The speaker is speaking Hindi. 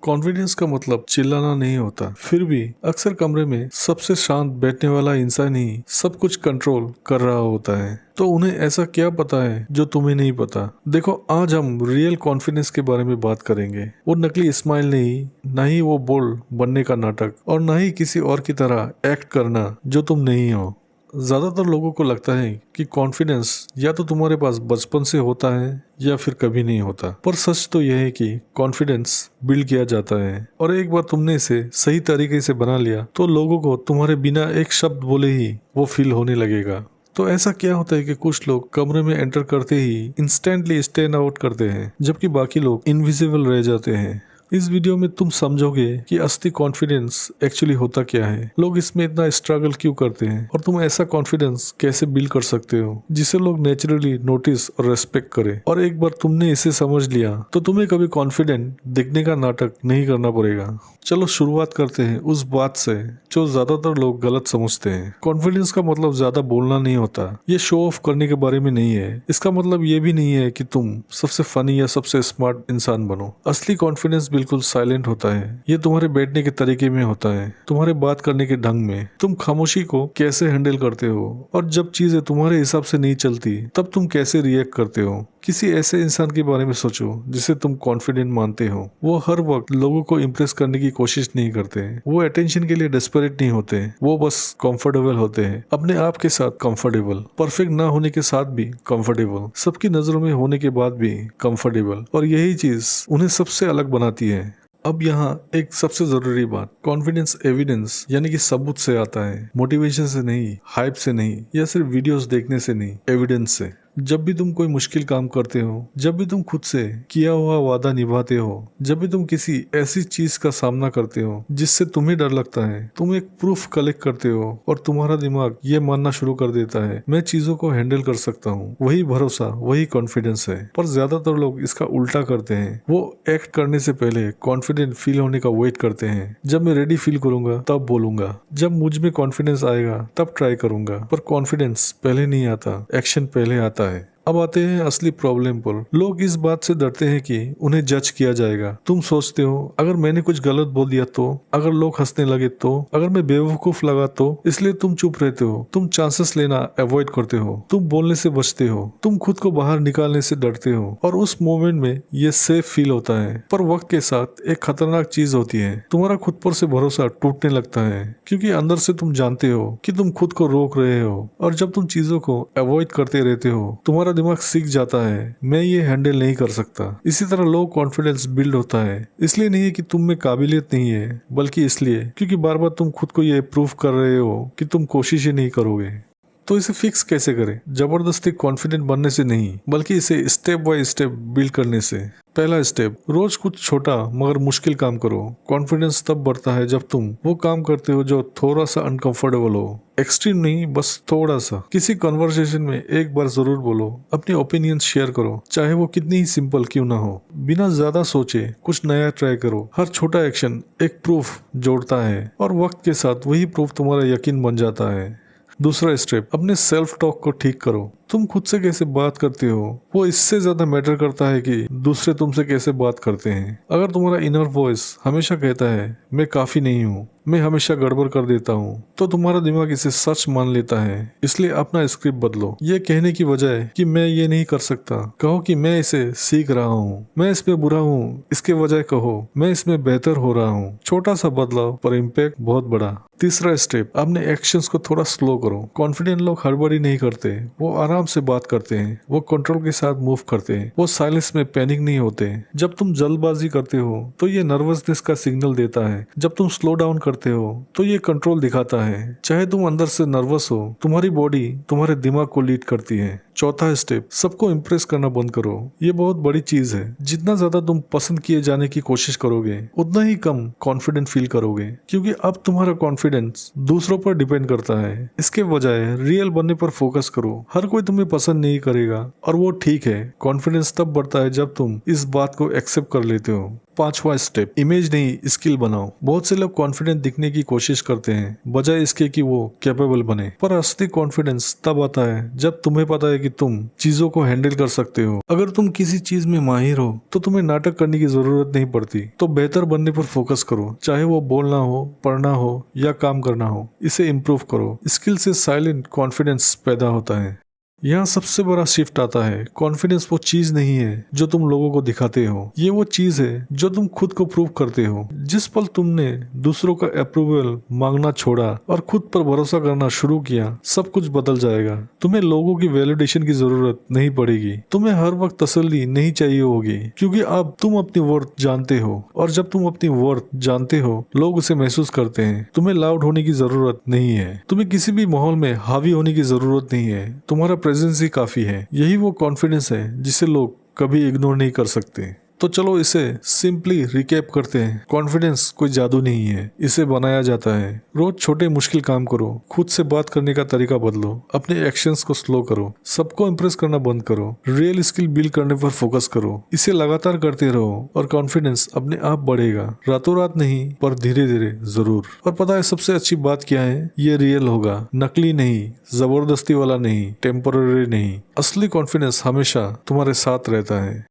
कॉन्फिडेंस का मतलब चिल्लाना नहीं होता। फिर भी अक्सर कमरे में सबसे शांत बैठने वाला इंसान ही सब कुछ कंट्रोल कर रहा होता है। तो उन्हें ऐसा क्या पता है जो तुम्हें नहीं पता? देखो, आज हम रियल कॉन्फिडेंस के बारे में बात करेंगे। वो नकली स्माइल नहीं, ना ही वो बोल्ड बनने का नाटक, और ना ही किसी और की तरह एक्ट करना जो तुम नहीं हो। ज्यादातर लोगों को लगता है कि कॉन्फिडेंस या तो तुम्हारे पास बचपन से होता है या फिर कभी नहीं होता। पर सच तो यह है कि कॉन्फिडेंस बिल्ड किया जाता है, और एक बार तुमने इसे सही तरीके से बना लिया तो लोगों को तुम्हारे बिना एक शब्द बोले ही वो फील होने लगेगा। तो ऐसा क्या होता है कि कुछ लोग कमरे में एंटर करते ही इंस्टेंटली स्टैंड आउट करते हैं, जबकि बाकी लोग इनविजिबल रह जाते हैं। इस वीडियो में तुम समझोगे कि असली कॉन्फिडेंस एक्चुअली होता क्या है, लोग इसमें इतना स्ट्रगल क्यों करते हैं, और तुम ऐसा कॉन्फिडेंस कैसे बिल्ड कर सकते हो जिसे लोग नेचुरली नोटिस और रेस्पेक्ट करें। और एक बार तुमने इसे समझ लिया तो तुम्हें कभी कॉन्फिडेंट दिखने का नाटक नहीं करना पड़ेगा। चलो शुरुआत करते हैं उस बात से जो ज्यादातर लोग गलत समझते हैं। कॉन्फिडेंस का मतलब ज्यादा बोलना नहीं होता, ये शो ऑफ करने के बारे में नहीं है। इसका मतलब ये भी नहीं है कि तुम सबसे फनी या सबसे स्मार्ट इंसान बनो। असली कॉन्फिडेंस बिल्कुल साइलेंट होता है। ये तुम्हारे बैठने के तरीके में होता है, तुम्हारे बात करने के ढंग में, तुम खामोशी को कैसे हैंडल करते हो, और जब चीजें तुम्हारे हिसाब से नहीं चलती तब तुम कैसे रिएक्ट करते हो। किसी ऐसे इंसान के बारे में सोचो जिसे तुम कॉन्फिडेंट मानते हो। वो हर वक्त लोगों को इम्प्रेस करने की कोशिश नहीं करते, वो अटेंशन के लिए डेस्परेट नहीं होते, वो बस कंफर्टेबल होते हैं अपने आप के साथ। कंफर्टेबल, परफेक्ट ना होने के साथ भी कंफर्टेबल, सबकी नजरों में होने के बाद भी कंफर्टेबल, और यही चीज उन्हें सबसे अलग बनाती है। अब यहाँ एक सबसे जरूरी बात, कॉन्फिडेंस एविडेंस यानी कि सबूत से आता है, मोटिवेशन से नहीं, हाइप से नहीं, या सिर्फ वीडियोस देखने से नहीं, एविडेंस से। जब भी तुम कोई मुश्किल काम करते हो, जब भी तुम खुद से किया हुआ वादा निभाते हो, जब भी तुम किसी ऐसी चीज का सामना करते हो जिससे तुम्हें डर लगता है, तुम एक प्रूफ कलेक्ट करते हो और तुम्हारा दिमाग ये मानना शुरू कर देता है मैं चीजों को हैंडल कर सकता हूँ। वही भरोसा, वही कॉन्फिडेंस है। पर ज्यादातर लोग इसका उल्टा करते हैं। वो एक्ट करने से पहले कॉन्फिडेंट फील होने का वेट करते हैं। जब मैं रेडी फील करूंगा तब बोलूंगा, जब मुझ में कॉन्फिडेंस आएगा तब ट्राई करूंगा। पर कॉन्फिडेंस पहले नहीं आता, एक्शन पहले आता है। अब आते हैं असली प्रॉब्लम पर। लोग इस बात से डरते हैं कि उन्हें जज किया जाएगा। तुम सोचते हो अगर मैंने कुछ गलत बोल दिया तो, अगर लोग हंसने लगे तो, अगर मैं बेवकूफ लगा तो, इसलिए तुम चुप रहते हो। तुम चांसेस लेना अवॉइड करते हो, तुम बोलने से बचते हो, तुम खुद को बाहर निकालने से डरते हो, और उस मोमेंट में ये सेफ फील होता है। पर वक्त के साथ एक खतरनाक चीज होती है, तुम्हारा खुद पर से भरोसा टूटने लगता है, क्योंकि अंदर से तुम जानते हो कि तुम खुद को रोक रहे हो। और जब तुम चीजों को अवॉइड करते रहते हो, तुम्हारा दिमाग सीख जाता है मैं ये हैंडल नहीं कर सकता। इसी तरह लो कॉन्फिडेंस बिल्ड होता है, इसलिए नहीं है कि तुम में काबिलियत नहीं है, बल्कि इसलिए क्योंकि बार बार तुम खुद को ये प्रूफ कर रहे हो कि तुम कोशिश ही नहीं करोगे। तो इसे फिक्स कैसे करें? जबरदस्ती कॉन्फिडेंट बनने से नहीं, बल्कि इसे स्टेप बाय स्टेप बिल्ड करने से। पहला स्टेप, रोज कुछ छोटा मगर मुश्किल काम करो। कॉन्फिडेंस तब बढ़ता है जब तुम वो काम करते हो जो थोड़ा सा अनकंफर्टेबल हो। एक्सट्रीम नहीं, बस थोड़ा सा। किसी कन्वर्सेशन में एक बार जरूर बोलो, अपनी ओपिनियन शेयर करो, चाहे वो कितनी ही सिंपल क्यों ना हो। बिना ज्यादा सोचे कुछ नया ट्राई करो। हर छोटा एक्शन एक प्रूफ जोड़ता है, और वक्त के साथ वही प्रूफ तुम्हारा यकीन बन जाता है। दूसरा स्टेप, अपने सेल्फ टॉक को ठीक करो। तुम खुद से कैसे बात करते हो वो इससे ज्यादा मैटर करता है कि दूसरे तुमसे कैसे बात करते हैं। अगर तुम्हारा इनर वॉइस हमेशा कहता है मैं काफी नहीं हूँ, मैं हमेशा गड़बड़ कर देता हूँ, तो तुम्हारा दिमाग इसे सच मान लेता है। इसलिए अपना स्क्रिप्ट बदलो। ये कहने की बजाय कि मैं ये नहीं कर सकता, कहो कि मैं इसे सीख रहा हूँ। मैं इसमें बुरा हूँ, इसके बजाय कहो मैं इसमें बेहतर हो रहा हूँ। छोटा सा बदलाव पर इम्पैक्ट बहुत बड़ा। तीसरा स्टेप, अपने एक्शंस को थोड़ा स्लो करो। कॉन्फिडेंट लोग हड़बड़ी नहीं करते, वो आराम से बात करते हैं, वो कंट्रोल के साथ मूव करते हैं, वो साइलेंस में पैनिक नहीं होते। जब तुम जल्दबाजी करते हो तो ये नर्वसनेस का सिग्नल देता है, जब तुम स्लो डाउन करते हो तो ये कंट्रोल दिखाता है। चाहे तुम अंदर से नर्वस हो, तुम्हारी बॉडी तुम्हारे दिमाग को लीड करती है। चौथा स्टेप, सबको इम्प्रेस करना बंद करो। ये बहुत बड़ी चीज है। जितना ज्यादा तुम पसंद किए जाने की कोशिश करोगे, उतना ही कम कॉन्फिडेंट फील करोगे, क्योंकि अब तुम्हारा कॉन्फिडेंस दूसरों पर डिपेंड करता है। इसके बजाय रियल बनने पर फोकस करो। हर कोई तुम्हें पसंद नहीं करेगा, और वो ठीक है। कॉन्फिडेंस तब बढ़ता है जब तुम इस बात को एक्सेप्ट कर लेते हो 5वां स्टेप, इमेज नहीं स्किल बनाओ। बहुत से लोग कॉन्फिडेंट दिखने की कोशिश करते हैं बजाय इसके कि वो कैपेबल बने, पर असली कॉन्फिडेंस तब आता है जब तुम्हें पता है कि तुम चीजों को हैंडल कर सकते हो। अगर तुम किसी चीज में माहिर हो तो तुम्हें नाटक करने की जरूरत नहीं पड़ती। तो बेहतर बनने पर फोकस करो, चाहे वो बोलना हो, पढ़ना हो या काम करना हो। इसे इम्प्रूव करो। स्किल से साइलेंट कॉन्फिडेंस पैदा होता है। यहाँ सबसे बड़ा शिफ्ट आता है। कॉन्फिडेंस वो चीज नहीं है जो तुम लोगों को दिखाते हो, ये वो चीज है जो तुम खुद को प्रूव करते हो। जिस पल तुमने दूसरों का अप्रूवल मांगना छोड़ा और खुद पर भरोसा करना शुरू किया, सब कुछ बदल जाएगा। तुम्हें लोगों की वैलिडेशन की जरूरत नहीं पड़ेगी। तुम्हें हर वक्त तसल्ली नहीं चाहिए होगी, क्योंकि अब तुम अपनी वर्थ जानते हो, और जब तुम अपनी वर्थ जानते हो लोग उसे महसूस करते हैं। तुम्हें लाउड होने की जरूरत नहीं है। तुम्हें किसी भी माहौल में हावी होने की जरूरत नहीं है। तुम्हारा प्रेजेंस ही काफी है। यही वो कॉन्फिडेंस है जिसे लोग कभी इग्नोर नहीं कर सकते। तो चलो इसे सिंपली रिकैप करते हैं। कॉन्फिडेंस कोई जादू नहीं है, इसे बनाया जाता है। रोज छोटे मुश्किल काम करो, खुद से बात करने का तरीका बदलो, अपने एक्शंस को स्लो करो, सबको इम्प्रेस करना बंद करो, रियल स्किल बिल्ड करने पर फोकस करो। इसे लगातार करते रहो और कॉन्फिडेंस अपने आप बढ़ेगा। रातों रात नहीं, पर धीरे धीरे जरूर। और पता है सबसे अच्छी बात क्या है? ये रियल होगा, नकली नहीं, जबरदस्ती वाला नहीं, टेम्पररी नहीं। असली कॉन्फिडेंस हमेशा तुम्हारे साथ रहता है।